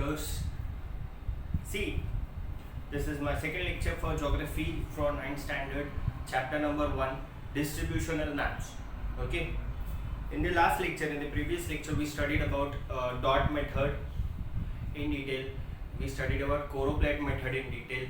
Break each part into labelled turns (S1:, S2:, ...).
S1: speakers. See, this is my second lecture for geography for 9th standard, chapter number 1, distributional maps. Okay. In the last lecture, in the previous lecture, we studied about dot method in detail. We studied about choropleth method in detail.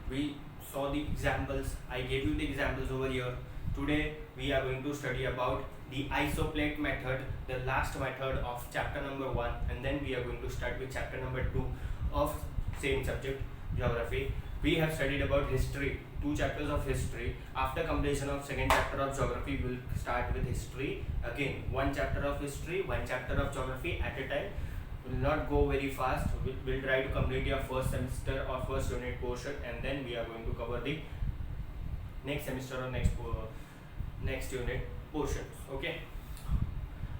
S1: We saw the examples. I gave you the examples over here. Today we are going to study about the isopleth method, the last method of chapter number 1, and then we are going to start with chapter number 2 of same subject, geography. We have studied about history, 2 chapters of history. After completion of second chapter of geography, we will start with history. Again, 1 chapter of history, 1 chapter of geography at a time. Will not go very fast. We'll try to complete your first semester or first unit portion, and then we are going to cover the next semester or next unit portions. Okay,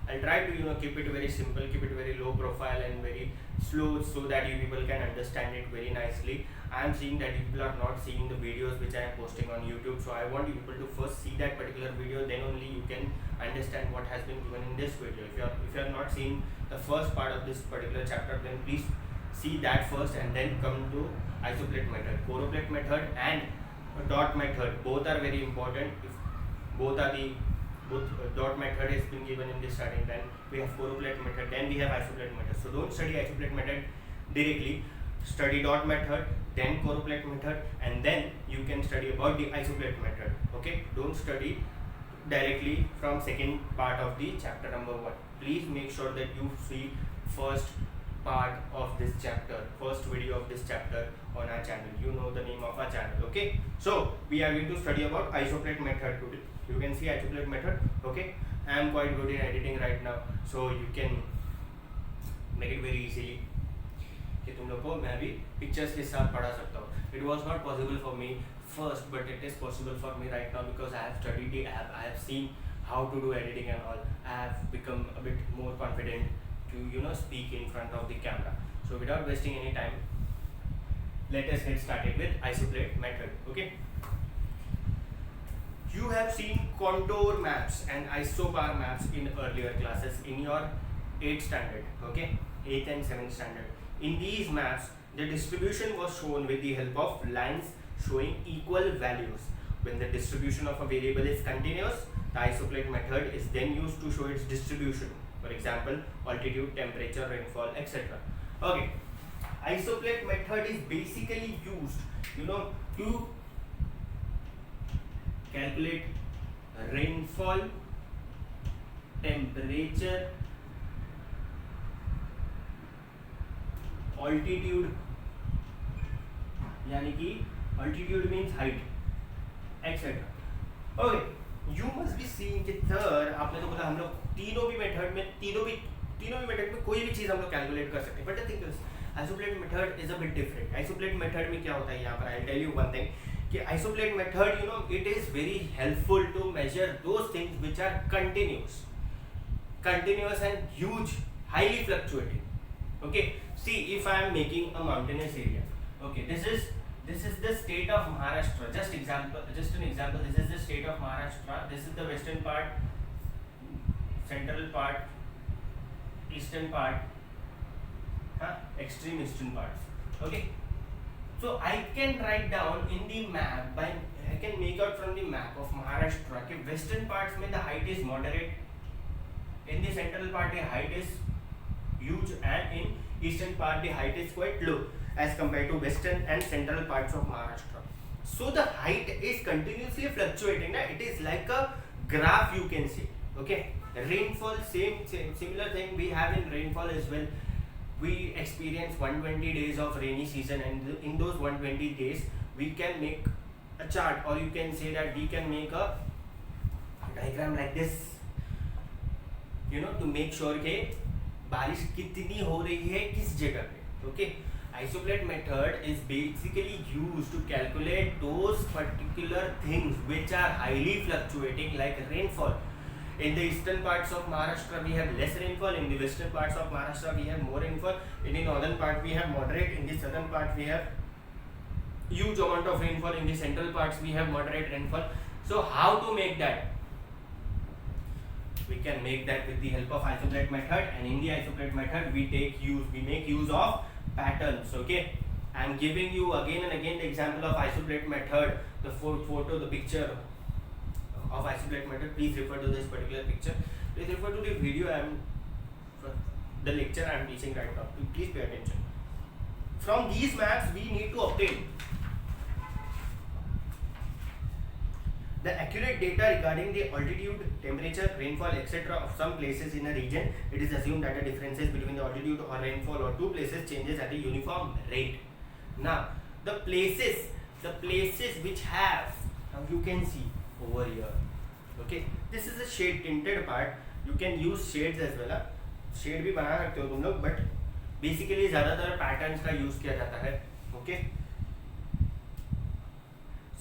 S1: I'll try to keep it very simple, keep it very low profile and very slow, so that you people can understand it very nicely. I am seeing that you people are not seeing the videos which I am posting on YouTube, so I want you people to first see that particular video, then only you can understand what has been given in this video. If you are not seeing the first part of this particular chapter, then please see that first and then come to isopleth method. Choropleth method and dot method, both are very important. If both dot method has been given in this starting, then we have choropleth method, then we have isopleth method. So don't study isopleth method directly, study dot method, then choropleth method, and then you can study about the isopleth method. Okay, don't study directly from second part of the chapter number 1. Please make sure that you see first part of this chapter, first video of this chapter on our channel. You know the name of our channel. Okay, so we are going to study about isopleth method today. You can see isopleth method. Okay, I am quite good in editing right now, so you can make it very easily कि तुम लोग को मैं भी pictures के साथ पढ़ा सकता हूँ. It was not possible for me first, but it is possible for me right now because I have studied the app. I have seen how to do editing and all. I have become a bit more confident to speak in front of the camera. So without wasting any time, let us get started with isopleth method. Okay. You have seen contour maps and isobar maps in earlier classes in your 8th standard. Okay, 8th and 7th standard. In these maps, the distribution was shown with the help of lines showing equal values. When the distribution of a variable is continuous, the isopleth method is then used to show its distribution. For example, altitude, temperature, rainfall, etc. Okay, isopleth method is basically used, to calculate rainfall, temperature, altitude, यानी कि altitude means height, etc. Okay, you must be seeing कि sir आपने तो बोला हम लोग तीनों भी मेथड में कोई भी चीज़ हम लोग कैलकुलेट कर सकते हैं, but the thing is isopleth method is a bit different. Isopleth method में क्या होता है यहाँ पर I'll tell you one thing कि isopleth method it is very helpful to measure those things which are continuous and huge, highly fluctuating. Okay, see, if I am making a mountainous area, okay, this is the state of Maharashtra. Just an example. This is the state of Maharashtra. This is the western part, central part, eastern part, extreme eastern parts. Okay, so I can write down in the map I can make out from the map of Maharashtra कि western parts में the height is moderate, in the central part the height is huge, and in eastern part the height is quite low as compared to western and central parts of Maharashtra. So the height is continuously fluctuating. It is like a graph, you can say. Okay, rainfall, similar thing we have in rainfall as well. We experience 120 days of rainy season, and in those 120 days we can make a chart, or you can say that we can make a diagram like this, to make sure कि बारिश कितनी हो रही है किस जगह पे. Okay, isopleth method is basically used to calculate those particular things which are highly fluctuating, like rainfall. In the eastern parts of Maharashtra we have less rainfall, in the western parts of Maharashtra we have more rainfall, in the northern part we have moderate, in the southern part we have huge amount of rainfall, in the central parts we have moderate rainfall. So how to make that? We can make that with the help of isopleth method, and in the isopleth method we make use of patterns. Okay, I am giving you again and again the example of isopleth method, the photo, the picture of isopleth method. Please refer to this particular picture. Please refer to the video the lecture I am teaching right now. Please pay attention. From these maps we need to obtain the accurate data regarding the altitude, temperature, rainfall, etc. of some places in a region. It is assumed that the differences between the altitude or rainfall or two places changes at a uniform rate. Now, the places which have, now you can see over here. Okay, this is a shade tinted part. You can use shades as well. Shade भी बना सकते हो तुम लोग, but basically ज़्यादातर patterns का use किया जाता है. Okay,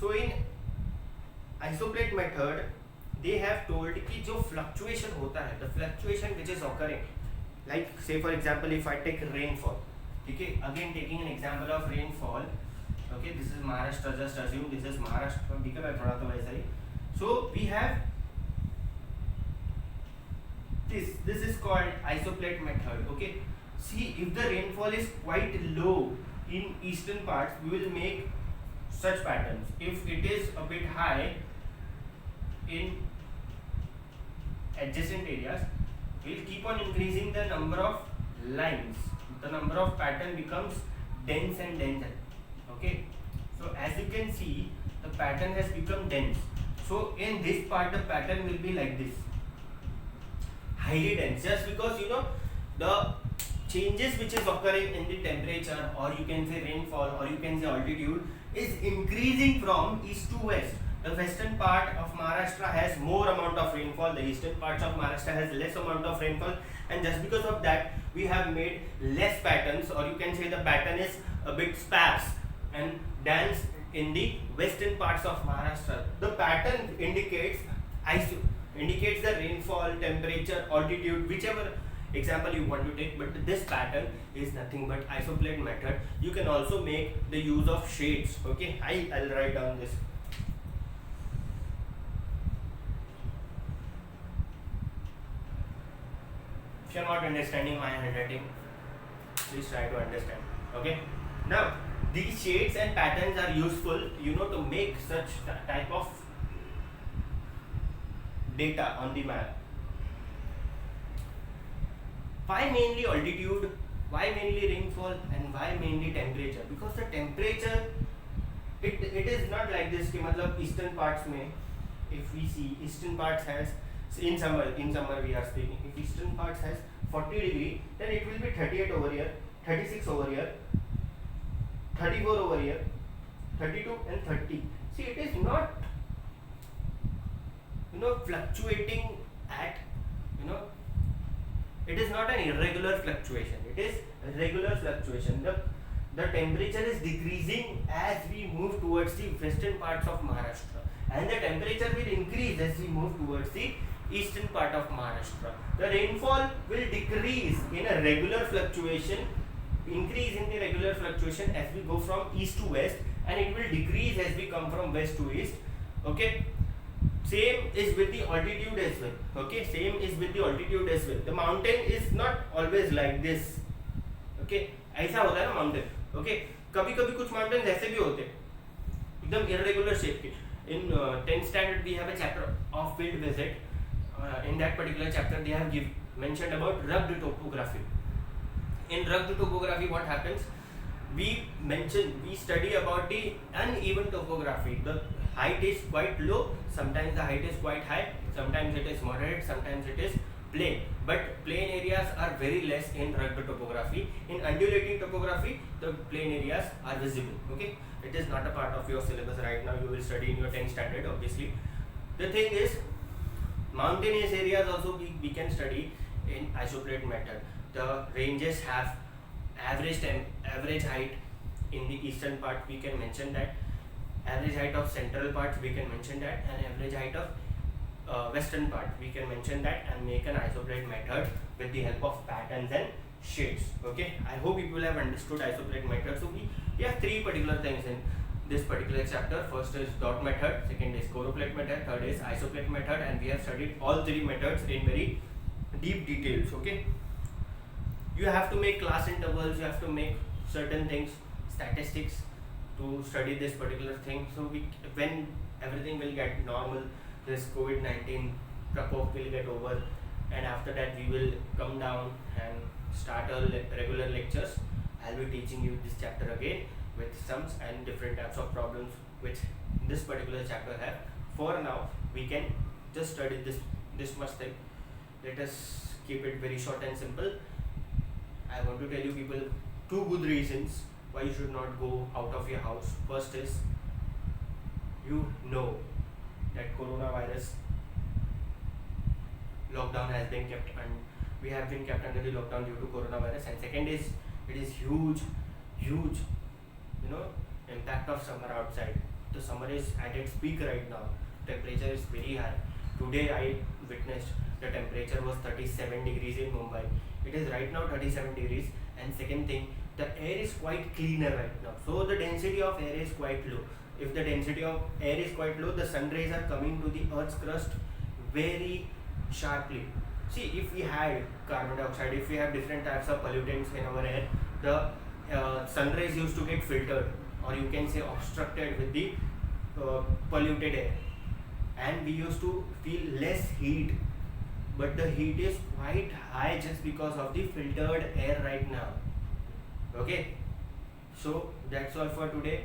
S1: so in isopleth method they have told कि जो फ्लक्चुएशन होता है, the fluctuation which is occurring, like say for example if I take rainfall. ठीक है, again taking an example of rainfall. Okay, this is Maharashtra, just assume this is Maharashtra. ठीक है, थोड़ा तो वैसा ही. So we have this is called isopleth method. Okay, see, if the rainfall is quite low in eastern parts, we will make such patterns. If it is a bit high in adjacent areas, we will keep on increasing the number of lines. The number of pattern becomes dense and denser. Okay, so as you can see, the pattern has become dense. So in this part the pattern will be like this, highly dense, just because you know the changes which is occurring in the temperature, or you can say rainfall, or you can say altitude, is increasing from east to west. The western part of Maharashtra has more amount of rainfall, the eastern parts of Maharashtra has less amount of rainfall, and just because of that we have made less patterns, or you can say the pattern is a bit sparse and dense in the western parts of Maharashtra. The pattern indicates the rainfall, temperature, altitude, whichever example you want to take, but this pattern is nothing but isopleth method. You can also make the use of shades. Okay, I'll write down this. If you're not understanding my handwriting, please try to understand. Okay, now these shades and patterns are useful, you know, to make such type of data on the map. Why mainly altitude, why mainly rainfall, and why mainly temperature? Because the temperature, it is not like this कि मतलब eastern parts में, if we see eastern parts has, in summer we are speaking, if eastern parts has 40 degree, then it will be 38 over here, 36 over here, 34 over here, 32 and 30. See, it is not, you know, fluctuating at, you know, it is not an irregular fluctuation, it is a regular fluctuation. The temperature is decreasing as we move towards the western parts of Maharashtra, and the temperature will increase as we move towards the eastern part of Maharashtra. The rainfall will decrease in a regular fluctuation, increase in the regular fluctuation as we go from east to west, and it will decrease as we come from west to east. Okay, same is with the altitude as well. Okay, same is with the altitude as well. The mountain is not always like this. Okay, ऐसा होता है ना mountain. Okay, कभी कभी कुछ mountains ऐसे भी होते हैं एकदम irregular shape के. In 10th standard we have a chapter of field visit. In that particular chapter they have mentioned about rugged topography. In rugged topography what happens? We study about the uneven topography. The height is quite low, sometimes the height is quite high, sometimes it is moderate, sometimes it is plain. But plain areas are very less in rugged topography. In undulating topography, the plain areas are visible. Okay, it is not a part of your syllabus right now. You will study in your 10th standard, obviously. The thing is, mountainous areas also we can study in isopleth method. The ranges have average height in the eastern part, we can mention that. Average height of central part, we can mention that, and average height of western part, we can mention that, and make an isopleth method with the help of patterns and shades. Okay, I hope people have understood isopleth method. So we have three particular things in this particular chapter. First is dot method, second is choropleth method, third is isopleth method, and we have studied all three methods in very deep details. Okay, you have to make class intervals, you have to make certain things, statistics, to study this particular thing. So when everything will get normal, this COVID-19 prokop will get over, and after that we will come down and start our regular lectures. I'll be teaching you this chapter again with sums and different types of problems which this particular chapter have. For now, we can just study this much thing. Let us keep it very short and simple. I want to tell you people two good reasons why you should not go out of your house. First is, you know that coronavirus lockdown has been kept, and we have been kept under the lockdown due to coronavirus. And second is, it is huge impact of summer outside. The summer is at its peak right now. Temperature is very high. Today I witnessed the temperature was 37 degrees in Mumbai. It is right now 37 degrees. And second thing, the air is quite cleaner right now. So the density of air is quite low. If the density of air is quite low, the sun rays are coming to the earth's crust very sharply. See, if we had carbon dioxide, if we have different types of pollutants in our air, the sun rays used to get filtered, or you can say obstructed with the polluted air, and we used to feel less heat. But the heat is quite high just because of the filtered air right now. Okay, so that's all for today.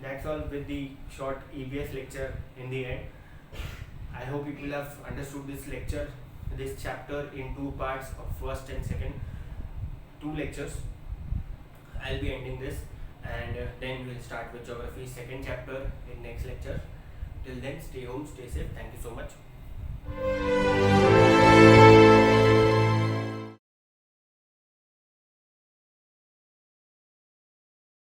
S1: That's all with the short EBS lecture in the end. I hope you will have understood this lecture, this chapter in two parts of first and second, two lectures. I'll be ending this, and then we'll start with geography second chapter in next lecture. Till then, stay home, stay safe. Thank you so much.